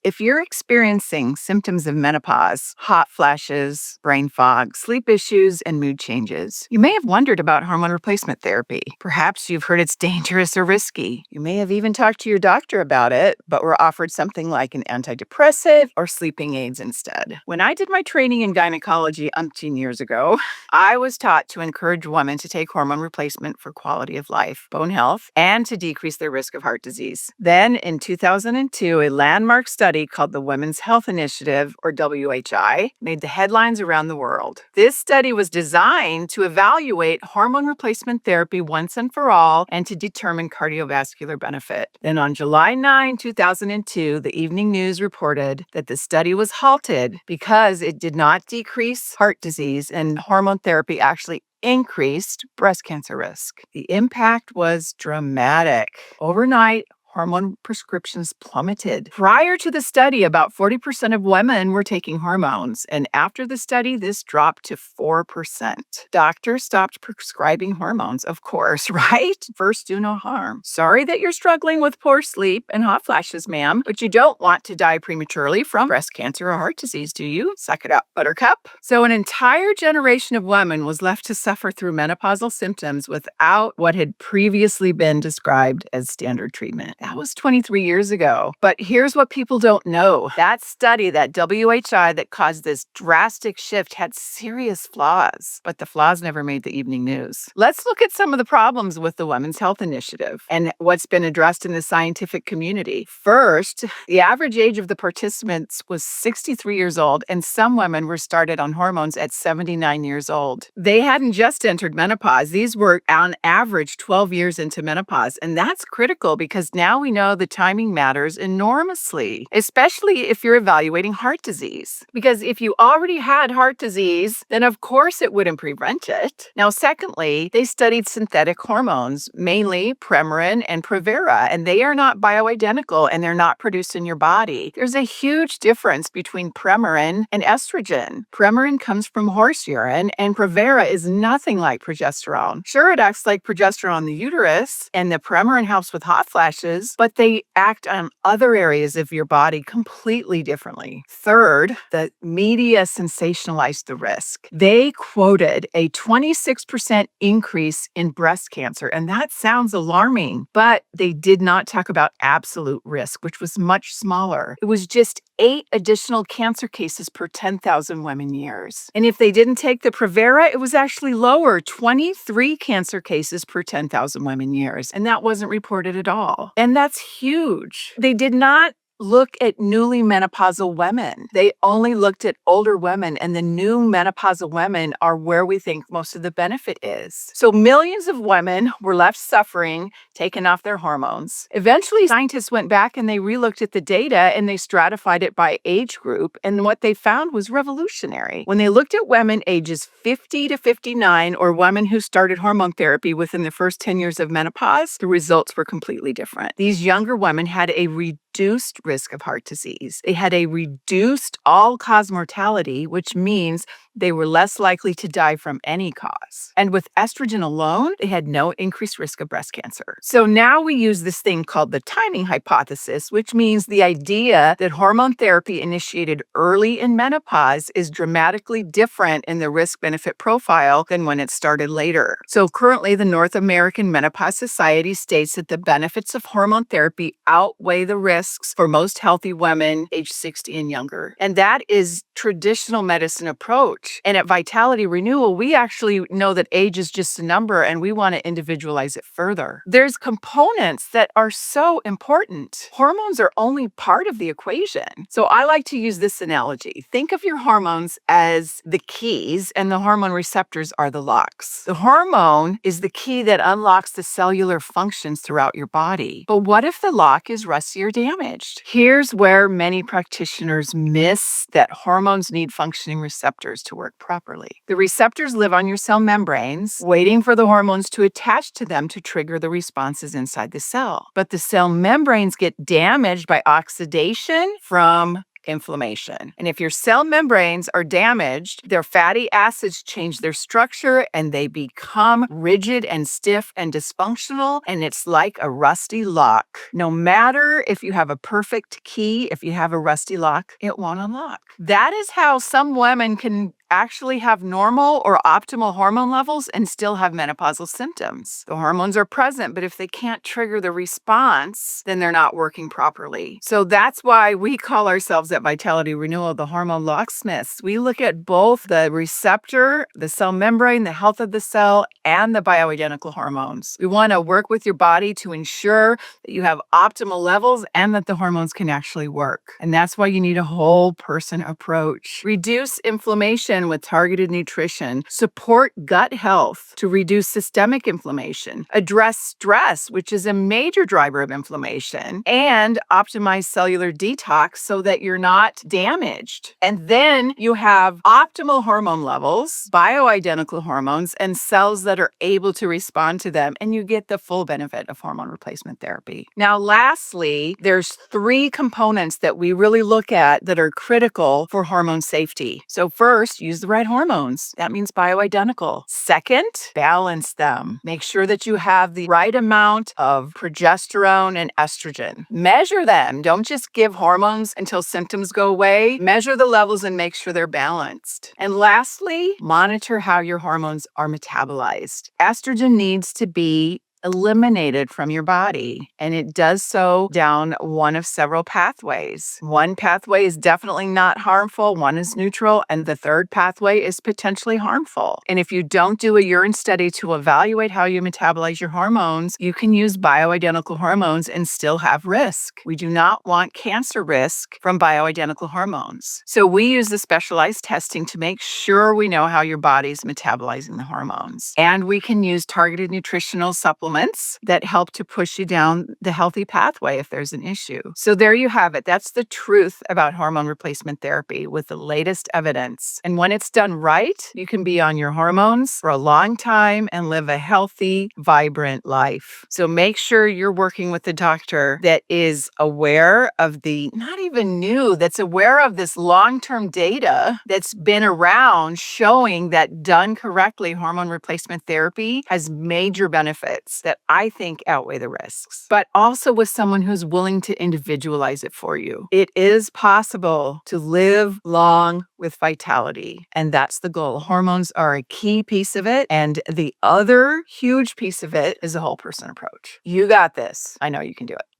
If you're experiencing symptoms of menopause, hot flashes, brain fog, sleep issues, and mood changes, you may have wondered about hormone replacement therapy. Perhaps you've heard it's dangerous or risky. You may have even talked to your doctor about it, but were offered something like an antidepressant or sleeping aids instead. When I did my training in gynecology umpteen years ago, I was taught to encourage women to take hormone replacement for quality of life, bone health, and to decrease their risk of heart disease. Then in 2002, a landmark study called the Women's Health Initiative, or WHI, made the headlines around the world. This study was designed to evaluate hormone replacement therapy once and for all and to determine cardiovascular benefit. Then on July 9, 2002, the Evening News reported that the study was halted because it did not decrease heart disease and hormone therapy actually increased breast cancer risk. The impact was dramatic. Overnight, hormone prescriptions plummeted. Prior to the study, about 40% of women were taking hormones, and after the study, this dropped to 4%. Doctors stopped prescribing hormones, of course, right? First, do no harm. Sorry that you're struggling with poor sleep and hot flashes, ma'am, but you don't want to die prematurely from breast cancer or heart disease, do you? Suck it up, buttercup. So an entire generation of women was left to suffer through menopausal symptoms without what had previously been described as standard treatment. That was 23 years ago. But here's what people don't know. That study, that WHI that caused this drastic shift, had serious flaws, but the flaws never made the evening news. Let's look at some of the problems with the Women's Health Initiative and what's been addressed in the scientific community. First, the average age of the participants was 63 years old, and some women were started on hormones at 79 years old. They hadn't just entered menopause. These were on average 12 years into menopause, and that's critical because now we know the timing matters enormously, especially if you're evaluating heart disease. Because if you already had heart disease, then of course it wouldn't prevent it. Now, secondly, they studied synthetic hormones, mainly Premarin and Provera, and they are not bioidentical and they're not produced in your body. There's a huge difference between Premarin and estrogen. Premarin comes from horse urine, and Provera is nothing like progesterone. Sure, it acts like progesterone on the uterus, and the Premarin helps with hot flashes, but they act on other areas of your body completely differently. Third, the media sensationalized the risk. They quoted a 26% increase in breast cancer, and that sounds alarming, but they did not talk about absolute risk, which was much smaller. It was just 8 additional cancer cases per 10,000 women years. And if they didn't take the Provera, it was actually lower, 23 cancer cases per 10,000 women years. And that wasn't reported at all. And that's huge. They did not look at newly menopausal women. They only looked at older women, and the new menopausal women are where we think most of the benefit is. So millions of women were left suffering, taken off their hormones. Eventually, scientists went back and they relooked at the data and they stratified it by age group, and what they found was revolutionary. When they looked at women ages 50 to 59, or women who started hormone therapy within the first 10 years of menopause, the results were completely different. These younger women had a reduced risk of heart disease. They had a reduced all-cause mortality, which means they were less likely to die from any cause. And with estrogen alone, they had no increased risk of breast cancer. So now we use this thing called the timing hypothesis, which means the idea that hormone therapy initiated early in menopause is dramatically different in the risk-benefit profile than when it started later. So currently, the North American Menopause Society states that the benefits of hormone therapy outweigh the risks for most healthy women age 60 and younger. And that is traditional medicine approach. And at Vitality Renewal, we actually know that age is just a number and we want to individualize it further. There's components that are so important. Hormones are only part of the equation. So I like to use this analogy. Think of your hormones as the keys and the hormone receptors are the locks. The hormone is the key that unlocks the cellular functions throughout your body. But what if the lock is rusty or damaged? Here's where many practitioners miss that hormones need functioning receptors to work properly. The receptors live on your cell membranes, waiting for the hormones to attach to them to trigger the responses inside the cell. But the cell membranes get damaged by oxidation from inflammation. And if your cell membranes are damaged, their fatty acids change their structure and they become rigid and stiff and dysfunctional, and it's like a rusty lock. No matter if you have a perfect key, if you have a rusty lock, it won't unlock. That is how some women can actually have normal or optimal hormone levels and still have menopausal symptoms. The hormones are present, but if they can't trigger the response, then they're not working properly. So that's why we call ourselves at Vitality Renewal the hormone locksmiths. We look at both the receptor, the cell membrane, the health of the cell, and the bioidentical hormones. We want to work with your body to ensure that you have optimal levels and that the hormones can actually work. And that's why you need a whole person approach. Reduce inflammation with targeted nutrition, support gut health to reduce systemic inflammation, address stress, which is a major driver of inflammation, and optimize cellular detox so that you're not damaged. And then you have optimal hormone levels, bioidentical hormones, and cells that are able to respond to them, and you get the full benefit of hormone replacement therapy. Now, lastly, there's 3 components that we really look at that are critical for hormone safety. So first, use the right hormones. That means bioidentical. Second, balance them. Make sure that you have the right amount of progesterone and estrogen. Measure them. Don't just give hormones until symptoms go away. Measure the levels and make sure they're balanced. And lastly, monitor how your hormones are metabolized. Estrogen needs to be eliminated from your body, and it does so down one of several pathways. One pathway is definitely not harmful, one is neutral, and the third pathway is potentially harmful. And if you don't do a urine study to evaluate how you metabolize your hormones, you can use bioidentical hormones and still have risk. We do not want cancer risk from bioidentical hormones. So we use the specialized testing to make sure we know how your body's metabolizing the hormones. And we can use targeted nutritional supplements that help to push you down the healthy pathway if there's an issue. So there you have it. That's the truth about hormone replacement therapy with the latest evidence. And when it's done right, you can be on your hormones for a long time and live a healthy, vibrant life. So make sure you're working with a doctor that is aware of that's aware of this long-term data that's been around showing that done correctly, hormone replacement therapy has major benefits that I think outweigh the risks, but also with someone who's willing to individualize it for you. It is possible to live long with vitality, and that's the goal. Hormones are a key piece of it, and the other huge piece of it is a whole person approach. You got this. I know you can do it.